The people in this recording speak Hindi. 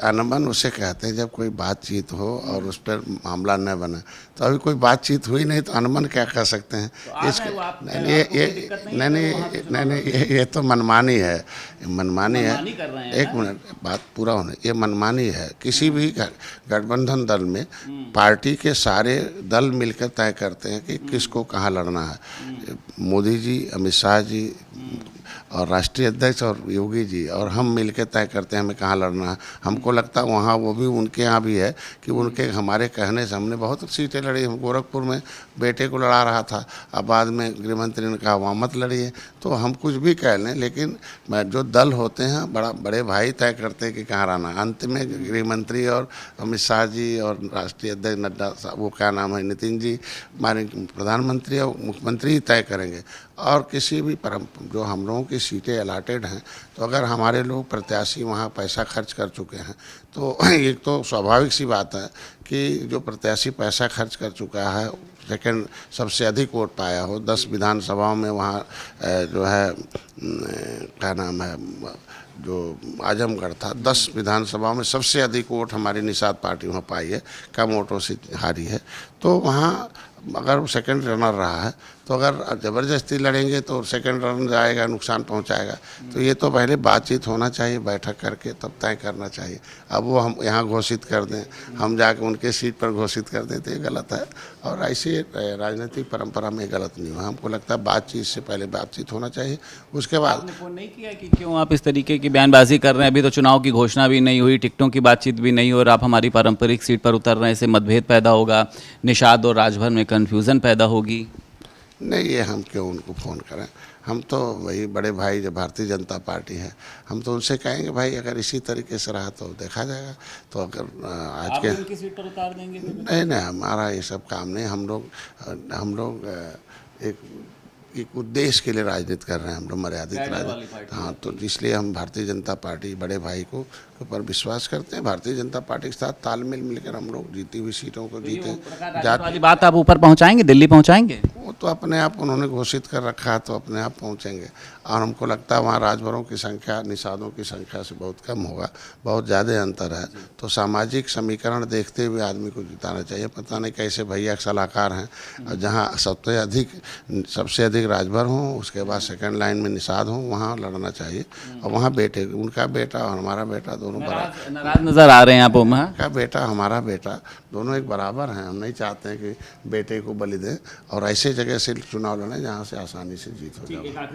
अनबन उसे कहते हैं जब कोई बातचीत हो और उस पर मामला न बने। तो अभी कोई बातचीत हुई नहीं तो अनबन क्या कह सकते हैं। तो आ इसके रहे हैं वो, आप नहीं आपको कोई दिक्कत नहीं है नहीं अगर वो वहाँ पे नहीं चुनाव नहीं लड़ रहे हैं? ये तो मनमानी है, मनमानी है। मनमानी कर रहे हैं एक ना। मिनट बात पूरा होने, ये मनमानी है। किसी भी गठबंधन दल में पार्टी के सारे दल मिलकर तय करते हैं कि किसको कहाँ लड़ना है। मोदी जी, अमित शाह जी और राष्ट्रीय अध्यक्ष और योगी जी और हम मिलकर तय करते हैं हमें कहाँ लड़ना है। हमको लगता है वहाँ वो भी उनके यहाँ भी है कि उनके हमारे कहने से हमने बहुत सीटें लड़ी। हम गोरखपुर में बेटे को लड़ा रहा था, अब बाद में गृह मंत्री ने कहा वहाँ मत लड़िए। तो हम कुछ भी कह लें, लेकिन जो दल होते हैं बड़े भाई तय करते हैं कि कहाँ रहना है। अंत में गृह मंत्री और अमित शाह जी और राष्ट्रीय अध्यक्ष नड्डा साहब, वो क्या नाम है, नितिन जी, हमारे प्रधानमंत्री और मुख्यमंत्री तय करेंगे। और किसी भी जो हम लोगों की सीटें अलाटेड हैं, तो अगर हमारे लोग प्रत्याशी वहाँ पैसा खर्च कर चुके हैं तो एक तो स्वाभाविक सी बात है कि जो प्रत्याशी पैसा खर्च कर चुका है, सेकंड सबसे अधिक वोट पाया हो, 10 विधानसभाओं में वहाँ जो है क्या नाम है, जो आजमगढ़ था, 10 विधानसभाओं में सबसे अधिक वोट हमारी निषाद पार्टी वहाँ पाई है, कम वोटों से हारी है। तो वहाँ अगर वो सेकंड रनर रहा है तो अगर ज़बरदस्ती लड़ेंगे तो सेकंड रन जाएगा, नुकसान पहुंचाएगा। तो ये तो पहले बातचीत होना चाहिए, बैठक करके तब तय करना चाहिए। अब वो हम यहाँ घोषित कर दें, हम जाके उनके सीट पर घोषित कर दें तो ये गलत है। और ऐसी राजनीतिक परंपरा में गलत नहीं हुआ। हमको लगता है बातचीत से पहले बातचीत होना चाहिए, उसके बाद। आपने फोन नहीं किया कि क्यों आप इस तरीके की बयानबाजी कर रहे हैं? अभी तो चुनाव की घोषणा भी नहीं हुई, टिकटों की बातचीत भी नहीं, और आप हमारी पारंपरिक सीट पर उतर रहे हैं, इससे मतभेद पैदा होगा, निषाद और राजभर में कन्फ्यूज़न पैदा होगी। नहीं, ये हम क्यों उनको फ़ोन करें। हम तो वही बड़े भाई जो भारतीय जनता पार्टी है, हम तो उनसे कहेंगे भाई अगर इसी तरीके से रहा तो देखा जाएगा। तो अगर आज आप के भी उनकी सीट पर उतार देंगे? नहीं, हमारा ये सब काम नहीं। हम लोग एक उद्देश्य के लिए राजनीति कर रहे हैं। हम लोग मर्यादित राजनीति, हाँ, तो इसलिए हम भारतीय जनता पार्टी बड़े भाई को ऊपर विश्वास करते हैं। भारतीय जनता पार्टी के साथ तालमेल मिलकर हम लोग जीती हुई सीटों को जीते। वाली बात आप ऊपर पहुंचाएंगे, दिल्ली पहुंचाएंगे? वो तो अपने आप उन्होंने घोषित कर रखा है, तो अपने आप पहुंचेंगे। और हमको लगता है वहाँ राजभरों की संख्या निषादों की संख्या से बहुत कम होगा, बहुत ज़्यादा अंतर है। तो सामाजिक समीकरण देखते हुए आदमी को जिताना चाहिए। पता नहीं कैसे भैया सलाहकार हैं, और जहाँ सबसे अधिक राजभर हों, उसके बाद सेकंड लाइन में निषाद हों, वहाँ लड़ना चाहिए। और वहाँ बेटे, उनका बेटा और हमारा बेटा दोनों नाराज नजर आ रहे हैं आप? का बेटा हमारा बेटा दोनों एक बराबर हैं। हम नहीं चाहते हैं कि बेटे को बलि दें और ऐसे जगह से चुनाव लड़ें जहाँ से आसानी से जीत हो जाए।